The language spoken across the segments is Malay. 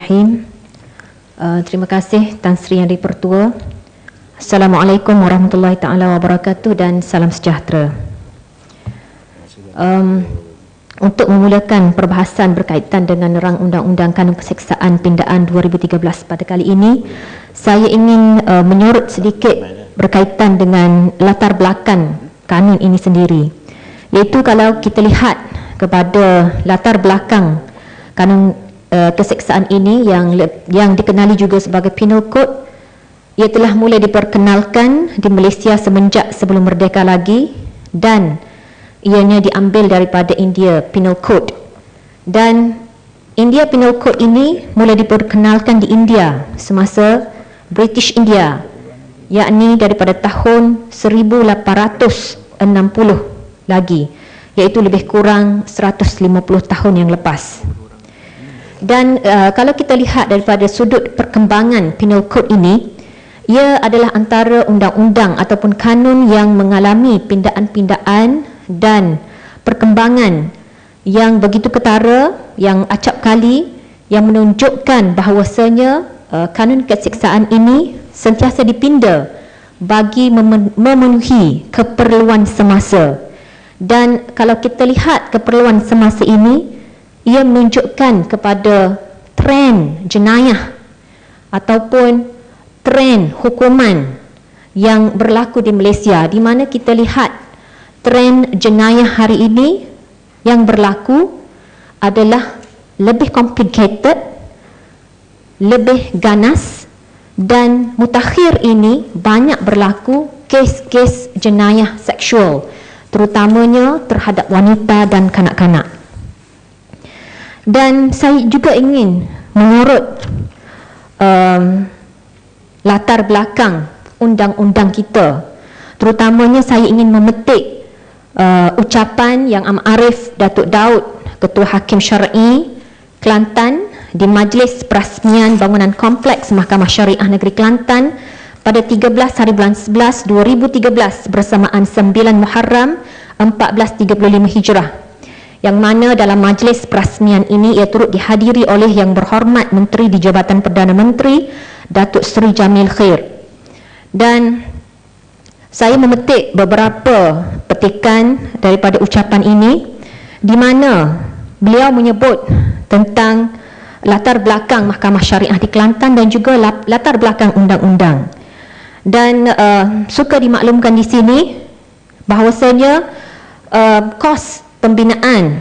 Bismillahirrahmanirrahim. Terima kasih Tan Sri Yang di-Pertua. Assalamualaikum warahmatullahi taala wabarakatuh dan salam sejahtera. Untuk memulakan perbahasan berkaitan dengan rang Undang-Undang Kanun Perseksaan Pindaan 2013 pada kali ini, saya ingin menyorot sedikit berkaitan dengan latar belakang kanun ini sendiri. Iaitu kalau kita lihat kepada latar belakang kanun keseksaan ini yang dikenali juga sebagai Penal Code, ia telah mulai diperkenalkan di Malaysia semenjak sebelum merdeka lagi, dan ianya diambil daripada India Penal Code. Dan India Penal Code ini mulai diperkenalkan di India semasa British India, yakni daripada tahun 1860 lagi, iaitu lebih kurang 150 tahun yang lepas. Dan kalau kita lihat daripada sudut perkembangan Penal Code ini, ia adalah antara undang-undang ataupun kanun yang mengalami pindaan-pindaan dan perkembangan yang begitu ketara, yang acap kali, yang menunjukkan bahawasanya kanun keseksaan ini sentiasa dipinda bagi memenuhi keperluan semasa. Dan kalau kita lihat keperluan semasa ini, ia menunjukkan kepada trend jenayah ataupun trend hukuman yang berlaku di Malaysia, di mana kita lihat trend jenayah hari ini yang berlaku adalah lebih complicated, lebih ganas, dan mutakhir ini banyak berlaku kes-kes jenayah seksual, terutamanya terhadap wanita dan kanak-kanak. Dan saya juga ingin menyorot latar belakang undang-undang kita. Terutamanya saya ingin memetik ucapan Yang Amat Arif Datuk Daud, Ketua Hakim Syar'i Kelantan, di Majlis Perasmian Bangunan Kompleks Mahkamah Syariah Negeri Kelantan pada 13 hari bulan 11 2013 bersamaan 9 Muharram 1435 Hijrah, yang mana dalam majlis perasmian ini ia turut dihadiri oleh Yang Berhormat Menteri di Jabatan Perdana Menteri Datuk Seri Jamil Khair. Dan saya memetik beberapa petikan daripada ucapan ini, di mana beliau menyebut tentang latar belakang Mahkamah Syariah di Kelantan dan juga latar belakang undang-undang. Dan suka dimaklumkan di sini bahawasanya kos pembinaan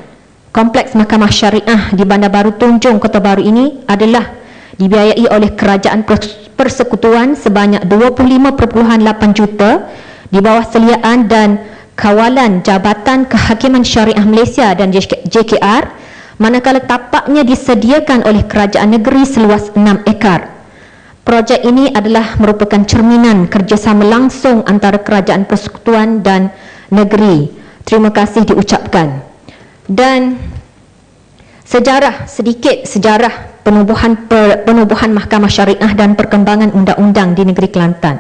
Kompleks Mahkamah Syariah di Bandar Baru Tunjung, Kota Baru ini adalah dibiayai oleh Kerajaan Persekutuan sebanyak 25.8 juta di bawah seliaan dan kawalan Jabatan Kehakiman Syariah Malaysia dan JKR, manakala tapaknya disediakan oleh Kerajaan Negeri seluas 6 ekar. Projek ini adalah merupakan cerminan kerjasama langsung antara Kerajaan Persekutuan dan negeri. Terima kasih diucapkan. Dan sedikit sejarah penubuhan Mahkamah Syariah dan perkembangan undang-undang di negeri Kelantan.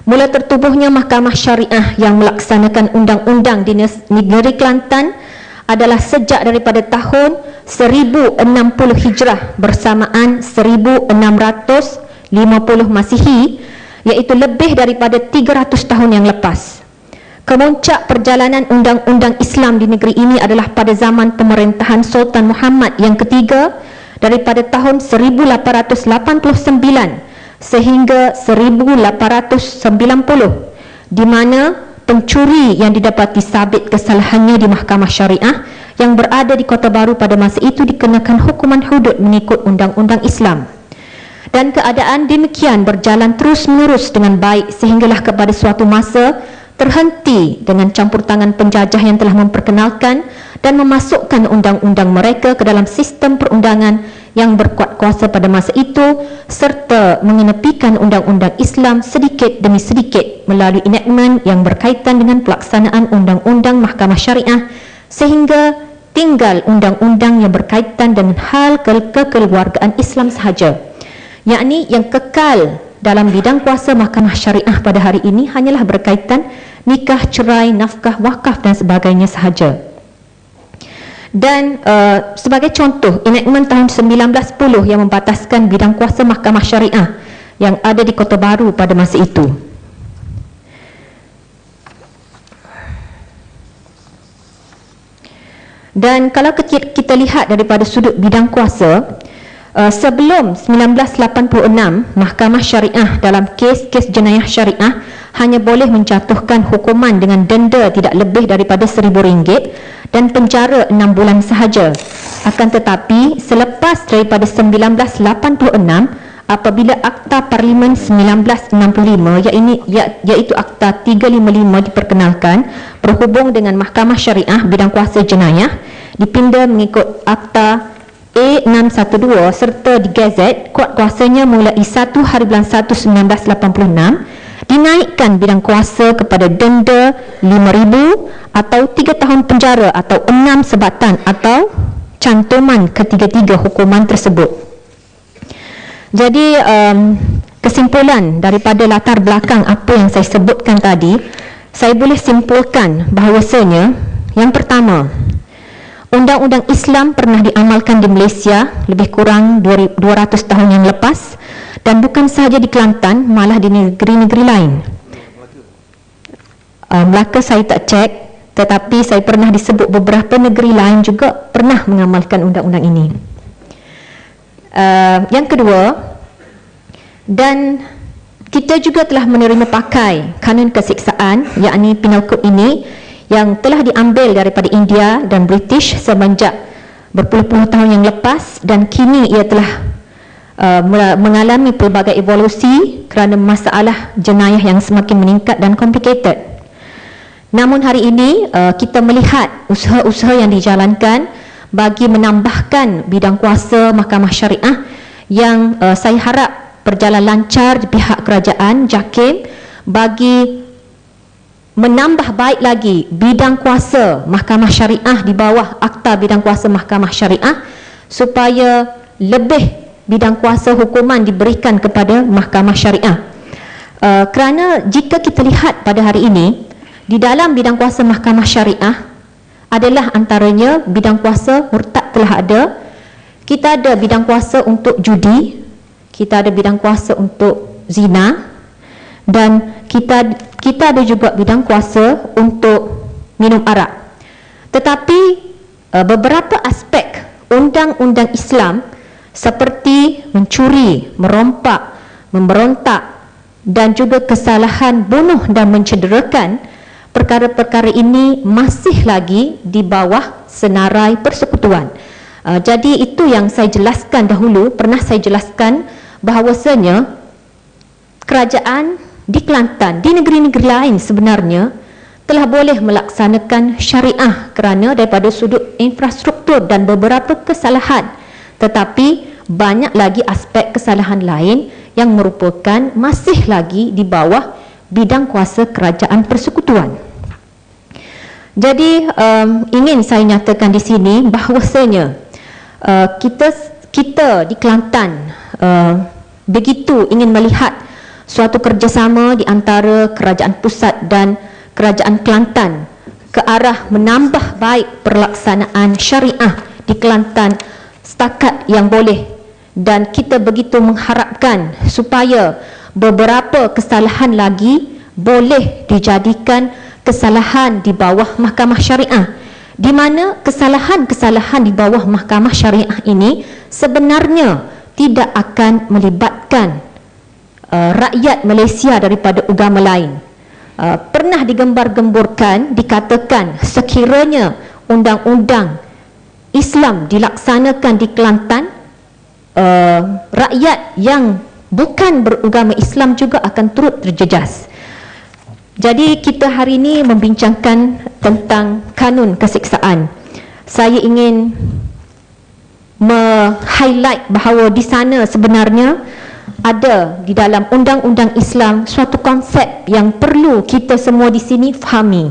Mula tertubuhnya Mahkamah Syariah yang melaksanakan undang-undang di negeri Kelantan adalah sejak daripada tahun 1060 Hijrah bersamaan 1650 Masihi, iaitu lebih daripada 300 tahun yang lepas. Kemuncak perjalanan undang-undang Islam di negeri ini adalah pada zaman pemerintahan Sultan Muhammad yang ketiga daripada tahun 1889 sehingga 1890, di mana pencuri yang didapati sabit kesalahannya di Mahkamah Syariah yang berada di Kota Baru pada masa itu dikenakan hukuman hudud mengikut undang-undang Islam. Dan keadaan demikian berjalan terus-menerus dengan baik sehinggalah kepada suatu masa terhenti dengan campur tangan penjajah yang telah memperkenalkan dan memasukkan undang-undang mereka ke dalam sistem perundangan yang berkuat kuasa pada masa itu, serta mengenepikan undang-undang Islam sedikit demi sedikit melalui enactment yang berkaitan dengan pelaksanaan undang-undang Mahkamah Syariah, sehingga tinggal undang-undang yang berkaitan dengan hal kekeluargaan Islam sahaja, yakni yang kekal dalam bidang kuasa Mahkamah Syariah pada hari ini hanyalah berkaitan nikah, cerai, nafkah, wakaf dan sebagainya sahaja. Dan sebagai contoh, enactment tahun 1910 yang membataskan bidang kuasa mahkamah syariah yang ada di Kota Baru pada masa itu. Dan kalau kita lihat daripada sudut bidang kuasa, sebelum 1986, mahkamah syariah dalam kes-kes jenayah syariah hanya boleh menjatuhkan hukuman dengan denda tidak lebih daripada RM1,000 dan penjara 6 bulan sahaja. Akan tetapi selepas daripada 1986, apabila Akta Parlimen 1965 iaitu Akta 355 diperkenalkan berhubung dengan mahkamah syariah bidang kuasa jenayah, dipinda mengikut Akta A612 serta digazet, kuat kuasanya mulai 1 hari bulan 1 1986, dinaikkan bidang kuasa kepada denda RM5,000 atau 3 tahun penjara atau 6 sebatan atau cantuman ketiga-tiga hukuman tersebut. Jadi kesimpulan daripada latar belakang apa yang saya sebutkan tadi, saya boleh simpulkan bahawasanya, yang pertama, Undang-Undang Islam pernah diamalkan di Malaysia lebih kurang 200 tahun yang lepas, dan bukan sahaja di Kelantan, malah di negeri-negeri lain. Melaka saya tak cek, tetapi saya pernah disebut beberapa negeri lain juga pernah mengamalkan undang-undang ini. Yang kedua, dan kita juga telah menerima pakai kanun keseksaan, yakni Penal Code ini, yang telah diambil daripada India dan British semenjak berpuluh-puluh tahun yang lepas, dan kini ia telah mengalami pelbagai evolusi kerana masalah jenayah yang semakin meningkat dan complicated. Namun hari ini kita melihat usaha-usaha yang dijalankan bagi menambahkan bidang kuasa mahkamah syariah yang saya harap berjalan lancar di pihak kerajaan JAKIM bagi menambah baik lagi bidang kuasa mahkamah syariah di bawah Akta Bidang Kuasa Mahkamah Syariah, supaya lebih bidang kuasa hukuman diberikan kepada mahkamah syariah. Kerana jika kita lihat pada hari ini, di dalam bidang kuasa mahkamah syariah adalah antaranya bidang kuasa murtad telah ada, kita ada bidang kuasa untuk judi, kita ada bidang kuasa untuk zina, dan kita ada juga bidang kuasa untuk minum arak. Tetapi beberapa aspek undang-undang Islam seperti mencuri, merompak, memberontak dan juga kesalahan bunuh dan mencederakan, perkara-perkara ini masih lagi di bawah senarai persekutuan. Jadi itu yang saya jelaskan dahulu, pernah saya jelaskan bahawasanya kerajaan di Kelantan, di negeri-negeri lain sebenarnya telah boleh melaksanakan syariah kerana daripada sudut infrastruktur dan beberapa kesalahan, tetapi banyak lagi aspek kesalahan lain yang merupakan masih lagi di bawah bidang kuasa kerajaan persekutuan. Jadi ingin saya nyatakan di sini bahawasanya kita di Kelantan begitu ingin melihat suatu kerjasama di antara kerajaan pusat dan kerajaan Kelantan ke arah menambah baik pelaksanaan syariah di Kelantan setakat yang boleh, dan kita begitu mengharapkan supaya beberapa kesalahan lagi boleh dijadikan kesalahan di bawah mahkamah syariah, di mana kesalahan-kesalahan di bawah mahkamah syariah ini sebenarnya tidak akan melibatkan rakyat Malaysia daripada agama lain. Pernah digembar-gemburkan, dikatakan sekiranya undang-undang Islam dilaksanakan di Kelantan, rakyat yang bukan beragama Islam juga akan turut terjejas. Jadi kita hari ini membincangkan tentang kanun keseksaan. Saya ingin highlight bahawa di sana sebenarnya ada di dalam undang-undang Islam suatu konsep yang perlu kita semua di sini fahami,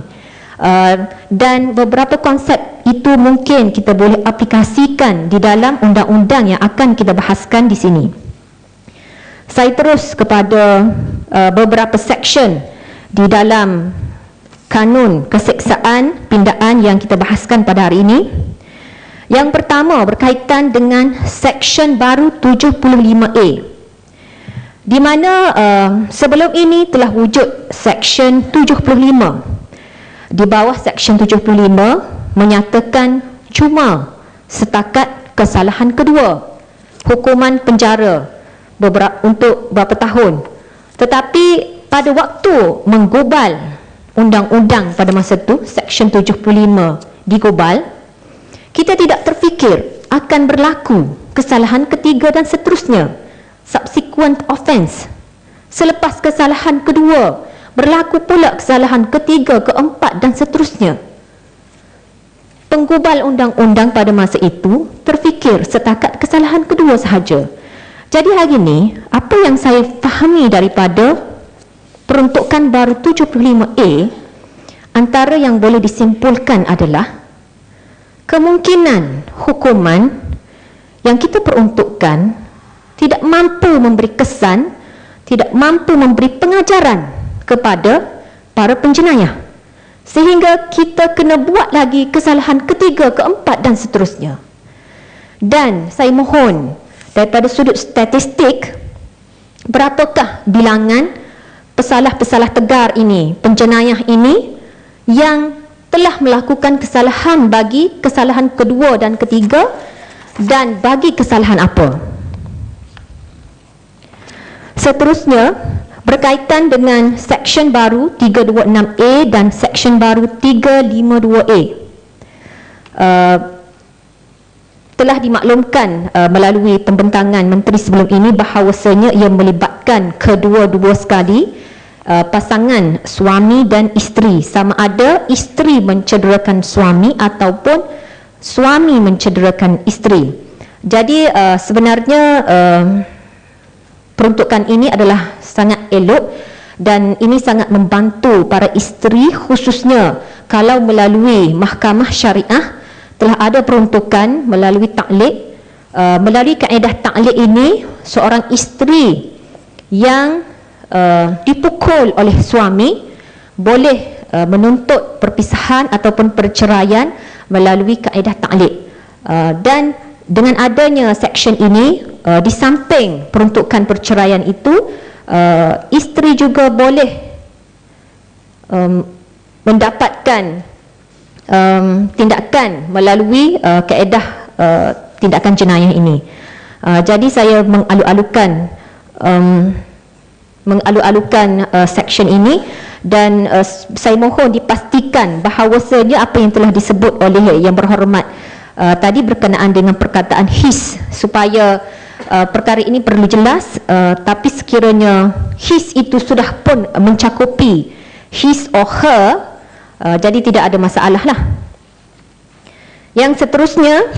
dan beberapa konsep itu mungkin kita boleh aplikasikan di dalam undang-undang yang akan kita bahaskan di sini. Saya terus kepada beberapa section di dalam kanun keseksaan pindaan yang kita bahaskan pada hari ini. Yang pertama berkaitan dengan Seksyen baru 75A, di mana sebelum ini telah wujud Seksyen 75. Di bawah Seksyen 75 menyatakan cuma setakat kesalahan kedua, hukuman penjara untuk beberapa tahun. Tetapi pada waktu menggubal undang-undang pada masa itu, Seksyen 75 digubal, kita tidak terfikir akan berlaku kesalahan ketiga dan seterusnya, subsequent offence. Selepas kesalahan kedua, berlaku pula kesalahan ketiga, keempat dan seterusnya. Penggubal undang-undang pada masa itu terfikir setakat kesalahan kedua sahaja. Jadi hari ini, apa yang saya fahami daripada peruntukan baru 75A, antara yang boleh disimpulkan adalah kemungkinan hukuman yang kita peruntukkan tidak mampu memberi kesan, tidak mampu memberi pengajaran kepada para penjenayah, sehingga kita kena buat lagi kesalahan ketiga, keempat dan seterusnya. Dan saya mohon daripada sudut statistik, berapakah bilangan pesalah-pesalah tegar ini, penjenayah ini yang telah melakukan kesalahan bagi kesalahan kedua dan ketiga, dan bagi kesalahan apa. Seterusnya berkaitan dengan Seksyen baru 326A dan Seksyen baru 352A. Telah dimaklumkan melalui pembentangan menteri sebelum ini bahawasanya ia melibatkan kedua-dua sekali pasangan suami dan isteri, sama ada isteri mencederakan suami ataupun suami mencederakan isteri. Jadi sebenarnya peruntukan ini adalah sangat elok dan ini sangat membantu para isteri, khususnya kalau melalui mahkamah syariah telah ada peruntukan melalui taklid. Melalui kaedah taklid ini, seorang isteri yang dipukul oleh suami boleh menuntut perpisahan ataupun perceraian melalui kaedah taklid. Dan dengan adanya seksyen ini, di samping peruntukan perceraian itu, isteri juga boleh mendapatkan tindakan melalui kaedah tindakan jenayah ini. Jadi saya mengalu-alukan seksyen ini, dan saya mohon dipastikan bahawasanya apa yang telah disebut oleh Yang Berhormat tadi berkenaan dengan perkataan his, supaya perkara ini perlu jelas. Tapi sekiranya his itu sudah pun mencakupi his or her, jadi tidak ada masalah lah. Yang seterusnya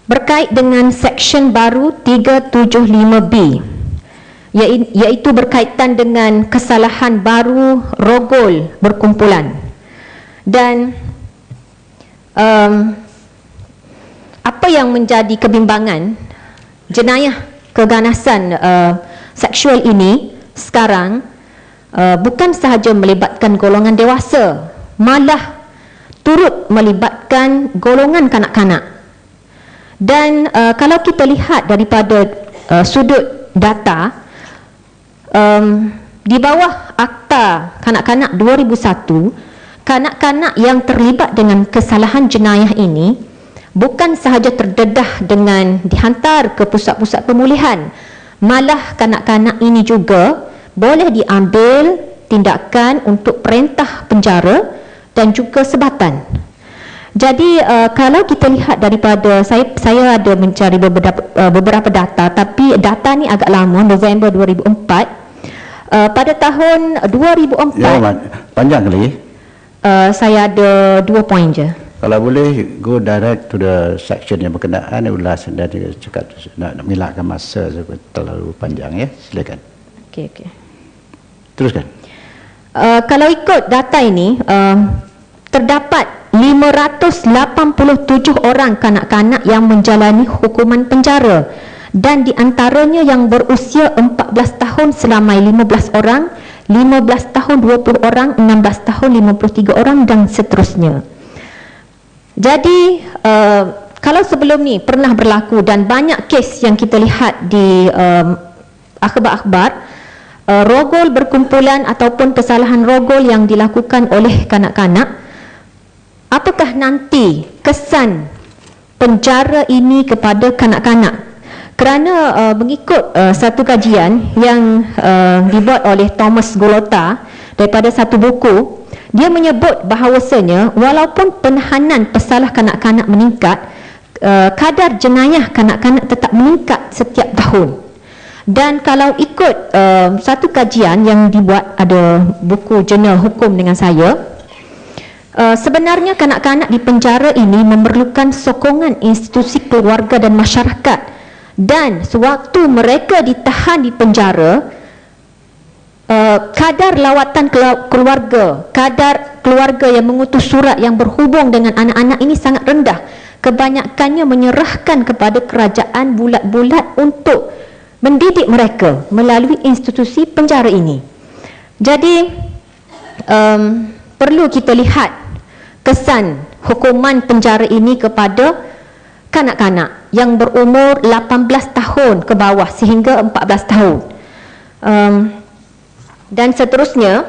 berkait dengan Seksyen baru 375B, iaitu berkaitan dengan kesalahan baru rogol berkumpulan. Dan apa yang menjadi kebimbangan, jenayah keganasan seksual ini sekarang bukan sahaja melibatkan golongan dewasa, malah turut melibatkan golongan kanak-kanak. Dan kalau kita lihat daripada sudut data, di bawah Akta Kanak-kanak 2001, kanak-kanak yang terlibat dengan kesalahan jenayah ini bukan sahaja terdedah dengan dihantar ke pusat-pusat pemulihan, malah kanak-kanak ini juga boleh diambil tindakan untuk perintah penjara dan juga sebatan. Jadi kalau kita lihat daripada saya ada mencari beberapa data, tapi data ni agak lama, November 2004. Pada tahun 2004, ya, panjang kali. Saya ada 2 poin je. Kalau boleh go direct to the section yang berkenaan, ulas dan juga cakap nak milakkan masa terlalu panjang, ya. Silakan. Okey. Teruskan. Kalau ikut data ini, terdapat 587 orang kanak-kanak yang menjalani hukuman penjara, dan di antaranya yang berusia 14 tahun selamai 15 orang, 15 tahun 20 orang, 16 tahun 53 orang dan seterusnya. Jadi kalau sebelum ni pernah berlaku dan banyak kes yang kita lihat di akhbar-akhbar, rogol berkumpulan ataupun kesalahan rogol yang dilakukan oleh kanak-kanak, apakah nanti kesan penjara ini kepada kanak-kanak? Kerana mengikut satu kajian yang dibuat oleh Thomas Golota daripada satu buku, dia menyebut bahawasanya walaupun penahanan pesalah kanak-kanak meningkat, kadar jenayah kanak-kanak tetap meningkat setiap tahun. Dan kalau ikut satu kajian yang dibuat, ada buku jurnal hukum dengan saya, sebenarnya kanak-kanak di penjara ini memerlukan sokongan institusi keluarga dan masyarakat, dan sewaktu mereka ditahan di penjara, kadar lawatan keluarga, kadar keluarga yang mengutus surat yang berhubung dengan anak-anak ini sangat rendah. Kebanyakannya menyerahkan kepada kerajaan bulat-bulat untuk mendidik mereka melalui institusi penjara ini. Jadi perlu kita lihat kesan hukuman penjara ini kepada kanak-kanak yang berumur 18 tahun ke bawah sehingga 14 tahun. Dan seterusnya,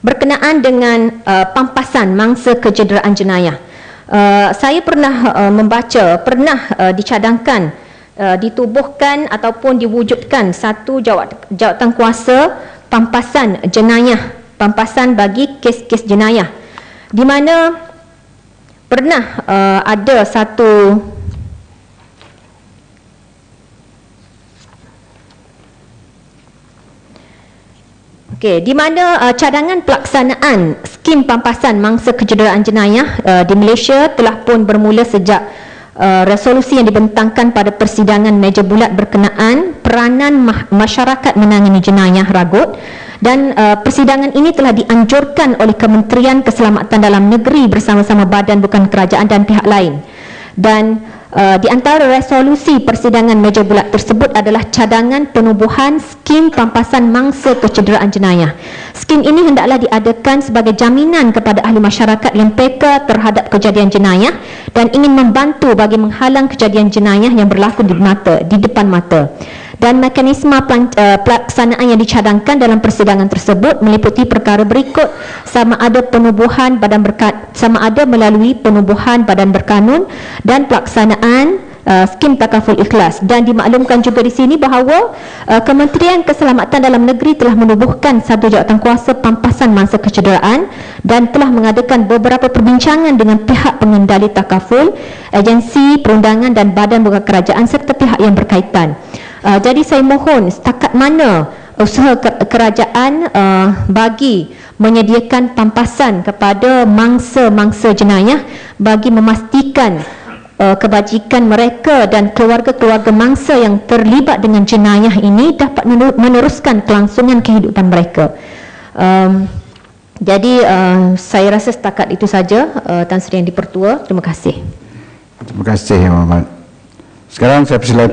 berkenaan dengan pampasan mangsa kecederaan jenayah. Saya pernah membaca, pernah dicadangkan, ditubuhkan ataupun diwujudkan satu jawatan kuasa pampasan jenayah, pampasan bagi kes-kes jenayah, di mana pernah ada satu di mana cadangan pelaksanaan skim pampasan mangsa kecederaan jenayah di Malaysia telah pun bermula sejak resolusi yang dibentangkan pada persidangan meja bulat berkenaan peranan masyarakat menangani jenayah ragut, dan persidangan ini telah dianjurkan oleh Kementerian Keselamatan Dalam Negeri bersama-sama badan bukan kerajaan dan pihak lain. Dan di antara resolusi persidangan meja bulat tersebut adalah cadangan penubuhan skim pampasan mangsa kecederaan jenayah. Skim ini hendaklah diadakan sebagai jaminan kepada ahli masyarakat yang peka terhadap kejadian jenayah dan ingin membantu bagi menghalang kejadian jenayah yang berlaku di depan mata. Dan mekanisme pelaksanaan yang dicadangkan dalam persidangan tersebut meliputi perkara berikut: sama ada penubuhan badan sama ada melalui penubuhan badan berkanun dan pelaksanaan skim takaful ikhlas. Dan dimaklumkan juga di sini bahawa Kementerian Keselamatan Dalam Negeri telah menubuhkan satu jawatan kuasa pampasan mangsa kecederaan dan telah mengadakan beberapa perbincangan dengan pihak pengendali takaful, agensi perundangan dan badan bukan kerajaan serta pihak yang berkaitan. Jadi saya mohon, setakat mana usaha kerajaan bagi menyediakan pampasan kepada mangsa-mangsa jenayah bagi memastikan kebajikan mereka dan keluarga-keluarga mangsa yang terlibat dengan jenayah ini dapat meneruskan kelangsungan kehidupan mereka. Jadi saya rasa setakat itu saja, Tan Sri Yang di-Pertua. Terima kasih. Terima kasih, Muhammad. Sekarang saya persilakan